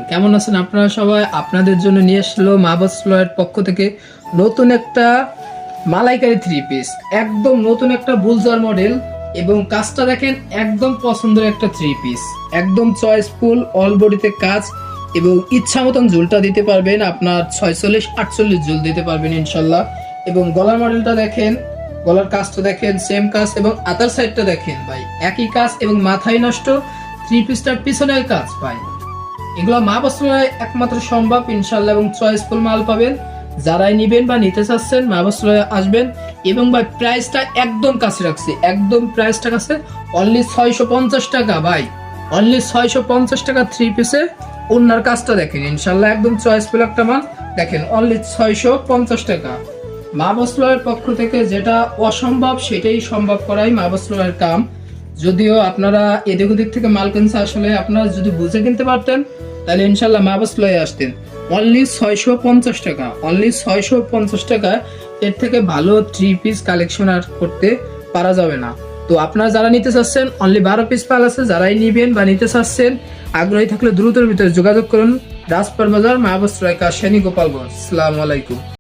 কেমন আছেন আপনারা সবাই? আপনাদের জন্য নিয়ে আসলো মাহবুবসলয়ের পক্ষ থেকে নতুন একটা মালাইকারি থ্রি পিস, একদম নতুন একটা বুলজার মডেল এবং কাজটা দেখেন একদম পছন্দের একটা থ্রি পিস, একদম চয়েসফুল, অল বডিতে কাজ এবং ইচ্ছা মতন ঝুলটা দিতে পারবেন। আপনার 46-48 ঝুল দিতে পারবেন ইনশাল্লাহ। এবং গলার মডেলটা দেখেন, গলার কাজটা দেখেন সেম কাজ এবং আদার সাইডটা দেখেন ভাই একই কাজ এবং মাথায় নষ্ট থ্রি পিসটার পিছনের কাজ ভাই। এগুলো মাহবুবসলয়ে একমাত্র সম্ভব ইনশাল্লাহ এবং চয়েসফুল মাল পাবেন। যারাই নিবেন বা নিতে চাচ্ছেন মাহবুবসলয়ে আসবেন এবং ভাই প্রাইসটা একদম কাছে রাখছি, একদম প্রাইসটা কাছে, অনলি 650 টাকা ভাই, অনলি 650 টাকা থ্রি পিসে। ওনার কাজটা দেখেন ইনশাল্লাহ একদম চয়েসফুল একটা মাল দেখেন, অনলি 650 টাকা। মাহবুবসলয়ের পক্ষ থেকে যেটা অসম্ভব সেটাই সম্ভব করাই মাহবুবসলয়ের কাম। যদিও আপনারা এদিক ওদিক থেকে মাল কিনছে, আসলে আপনারা যদি বুঝে কিনতে পারতেন তাহলে ইনশাল্লাহ মাহবুবসলয়ে আসতেন। অনলি 650 টাকা, অনলি 650 টাকা। এর থেকে ভালো থ্রি পিস কালেকশন আর করতে পারা যাবে না। তো আপনারা যারা নিতে চাচ্ছেন অনলি 12 পিস মাল আছে, যারাই নিবেন বা নিতে চাচ্ছেন আগ্রহী থাকলে দ্রুতের ভিতরে যোগাযোগ করুন। রাজপার বাজার, মাহবুবসলয়, কাশিয়ানী, গোপালগঞ্জ। আসসালামু আলাইকুম।